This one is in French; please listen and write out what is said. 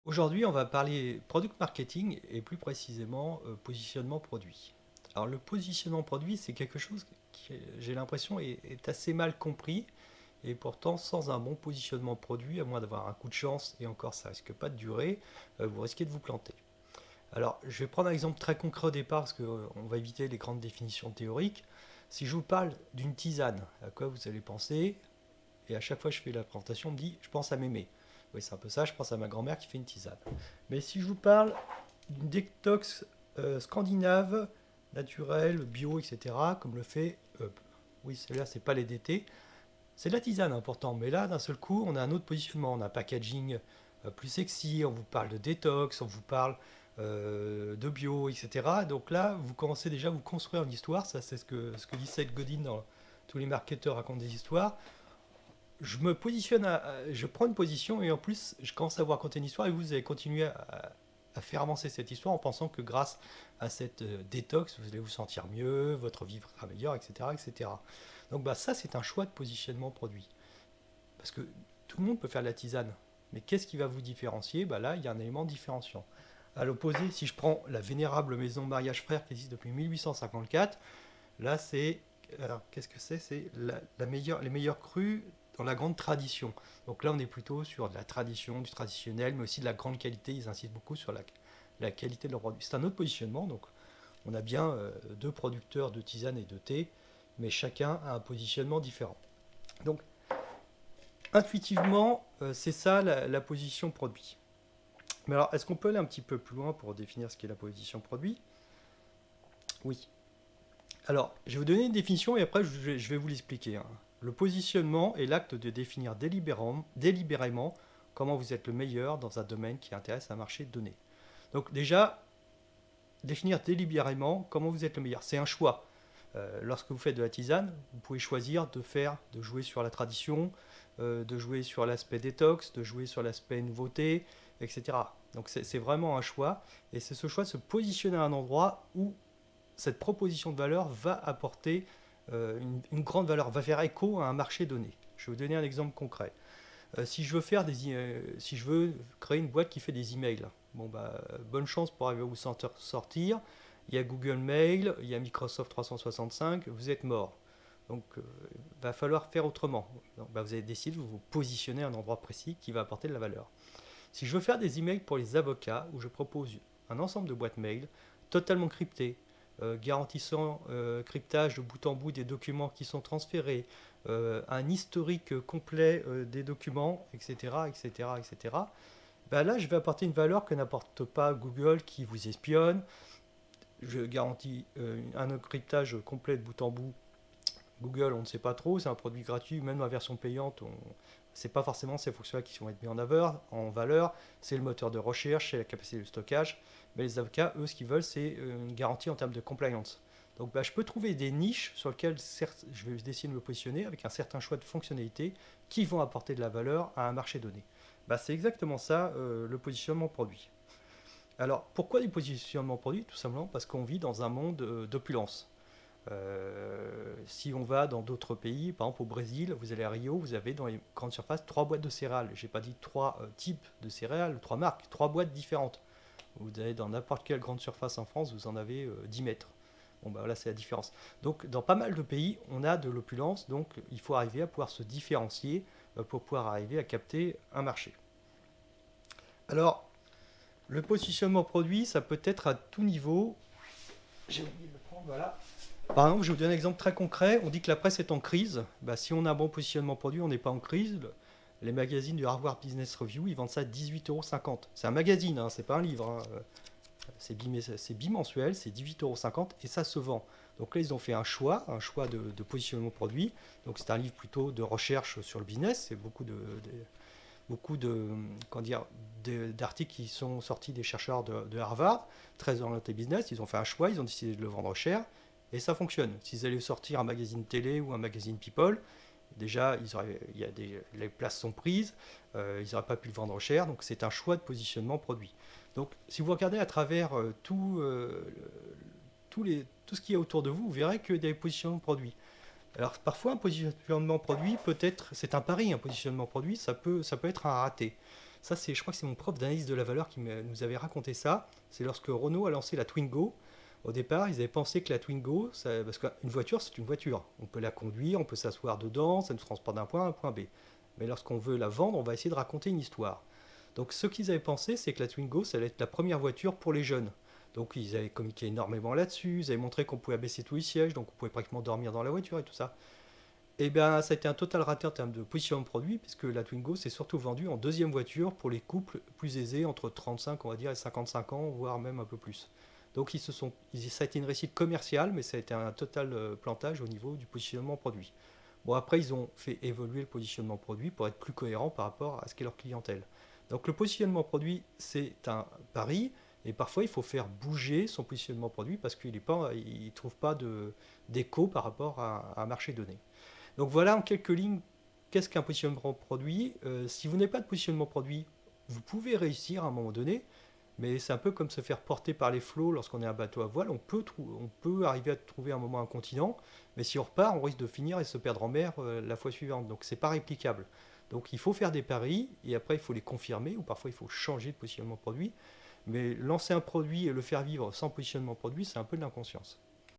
Aujourd'hui, on va parler product marketing et plus précisément positionnement produit. Alors le positionnement produit, c'est quelque chose qui, j'ai l'impression, est assez mal compris et pourtant sans un bon positionnement produit, à moins d'avoir un coup de chance, et encore ça risque pas de durer, vous risquez de vous planter. Alors je vais prendre un exemple très concret au départ parce qu'on va éviter les grandes définitions théoriques. Si je vous parle d'une tisane, à quoi vous allez penser? Et à chaque fois que je fais la présentation, on me dit je pense à mémé. Oui, c'est un peu ça, je pense à ma grand-mère qui fait une tisane. Mais si je vous parle d'une détox scandinave, naturelle, bio, etc., comme le fait, oui, celle-là, c'est pas les DT, c'est de la tisane important. Mais là, d'un seul coup, on a un autre positionnement, on a un packaging plus sexy, on vous parle de détox, on vous parle de bio, etc. Donc là, vous commencez déjà à vous construire une histoire. Ça, c'est ce que dit Seth Godin dans tous les marketeurs racontent des histoires. Je me positionne, je prends une position et en plus, je commence à vous raconter une histoire et vous allez continuer à faire avancer cette histoire en pensant que grâce à cette détox, vous allez vous sentir mieux, votre vie sera meilleure, etc., etc. Donc bah, ça, c'est un choix de positionnement produit. Parce que tout le monde peut faire de la tisane. Mais qu'est-ce qui va vous différencier? Bah là, il y a un élément différenciant. À l'opposé, si je prends la vénérable maison Mariage Frère qui existe depuis 1854, là, c'est. Alors, qu'est-ce que c'est? C'est les meilleurs crus dans la grande tradition. Donc là, on est plutôt sur de la tradition, du traditionnel, mais aussi de la grande qualité. Ils insistent beaucoup sur la qualité de leur produit. C'est un autre positionnement. Donc, on a bien deux producteurs de tisane et de thé, mais chacun a un positionnement différent. Donc, intuitivement, c'est ça la position produit. Mais alors, est-ce qu'on peut aller un petit peu plus loin pour définir ce qu'est la position produit? Oui. Alors, je vais vous donner une définition et après je vais vous l'expliquer, hein. Le positionnement est l'acte de définir délibérément comment vous êtes le meilleur dans un domaine qui intéresse un marché donné. Donc déjà, définir délibérément comment vous êtes le meilleur, c'est un choix. Lorsque vous faites de la tisane, vous pouvez choisir de jouer sur la tradition, de jouer sur l'aspect détox, de jouer sur l'aspect nouveauté, etc. Donc c'est vraiment un choix et c'est ce choix de se positionner à un endroit où cette proposition de valeur va apporter une grande valeur, va faire écho à un marché donné. Je vais vous donner un exemple concret. Si je veux créer une boîte qui fait des emails, bon bah bonne chance pour arriver à vous sortir. Il y a Google Mail, il y a Microsoft 365, vous êtes mort. Donc il va falloir faire autrement. Donc, bah, vous avez décidé de vous positionner à un endroit précis qui va apporter de la valeur. Si je veux faire des emails pour les avocats, où je propose un ensemble de boîtes mail totalement cryptées, garantissant cryptage de bout en bout des documents qui sont transférés, un historique complet des documents, etc., etc., etc. Ben là, je vais apporter une valeur que n'apporte pas Google qui vous espionne. Je garantis un cryptage complet de bout en bout. Google, on ne sait pas trop, c'est un produit gratuit, même la version payante, c'est pas forcément ces fonctions-là qui vont être mises en valeur, c'est le moteur de recherche, c'est la capacité de stockage, mais les avocats, eux, ce qu'ils veulent, c'est une garantie en termes de compliance. Donc bah, je peux trouver des niches sur lesquelles je vais essayer de me positionner avec un certain choix de fonctionnalités qui vont apporter de la valeur à un marché donné. Bah, c'est exactement ça le positionnement produit. Alors pourquoi du positionnement produit? Tout simplement parce qu'on vit dans un monde d'opulence. Si on va dans d'autres pays, par exemple au Brésil, vous allez à Rio, vous avez dans les grandes surfaces trois boîtes de céréales. J'ai pas dit trois types de céréales, trois marques, trois boîtes différentes. Vous allez dans n'importe quelle grande surface en France, vous en avez 10 mètres. Bon bah là c'est la différence. Donc dans pas mal de pays, on a de l'opulence, donc il faut arriver à pouvoir se différencier pour pouvoir arriver à capter un marché. Alors le positionnement produit, ça peut être à tout niveau. J'ai oublié de le prendre, voilà. Par exemple, je vais vous donner un exemple très concret. On dit que la presse est en crise. Bah, si on a un bon positionnement produit, on n'est pas en crise. Les magazines du Harvard Business Review, ils vendent ça à 18,50 €. C'est un magazine, hein, c'est pas un livre, hein. C'est bimensuel, c'est 18,50 € et ça se vend. Donc là, ils ont fait un choix de positionnement produit. Donc c'est un livre plutôt de recherche sur le business. C'est beaucoup de comment dire, d'articles qui sont sortis des chercheurs de Harvard, très orientés business. Ils ont fait un choix, ils ont décidé de le vendre cher et ça fonctionne. S'ils allaient sortir un magazine télé ou un magazine People, déjà les places sont prises, ils n'auraient pas pu le vendre cher, donc c'est un choix de positionnement produit. Donc si vous regardez à travers tout ce qu'il y a autour de vous, vous verrez que des positionnements produits. Alors parfois un positionnement produit peut être, c'est un pari, un positionnement produit, ça peut être un raté. Ça, je crois que c'est mon prof d'analyse de la valeur qui nous avait raconté ça. C'est lorsque Renault a lancé la Twingo. Au départ, ils avaient pensé que la Twingo, parce qu'une voiture, c'est une voiture. On peut la conduire, on peut s'asseoir dedans, ça nous transporte d'un point A à un point B. Mais lorsqu'on veut la vendre, on va essayer de raconter une histoire. Donc ce qu'ils avaient pensé, c'est que la Twingo, ça allait être la première voiture pour les jeunes. Donc ils avaient communiqué énormément là-dessus, ils avaient montré qu'on pouvait abaisser tous les sièges, donc on pouvait pratiquement dormir dans la voiture et tout ça. Et bien ça a été un total raté en termes de positionnement de produit, puisque la Twingo s'est surtout vendue en deuxième voiture pour les couples plus aisés, entre 35 on va dire et 55 ans, voire même un peu plus. Donc ça a été une réussite commerciale, mais ça a été un total plantage au niveau du positionnement produit. Bon, après, ils ont fait évoluer le positionnement produit pour être plus cohérent par rapport à ce qu'est leur clientèle. Donc le positionnement produit, c'est un pari, et parfois il faut faire bouger son positionnement produit parce qu'il ne trouve pas d'écho par rapport à un marché donné. Donc voilà en quelques lignes, qu'est-ce qu'un positionnement produit. Si vous n'avez pas de positionnement produit, vous pouvez réussir à un moment donné, mais c'est un peu comme se faire porter par les flots lorsqu'on est un bateau à voile. On peut arriver à trouver un moment un continent, mais si on repart, on risque de finir et se perdre en mer la fois suivante. Donc c'est pas réplicable. Donc il faut faire des paris et après il faut les confirmer ou parfois il faut changer de positionnement produit. Mais lancer un produit et le faire vivre sans positionnement produit, c'est un peu de l'inconscience.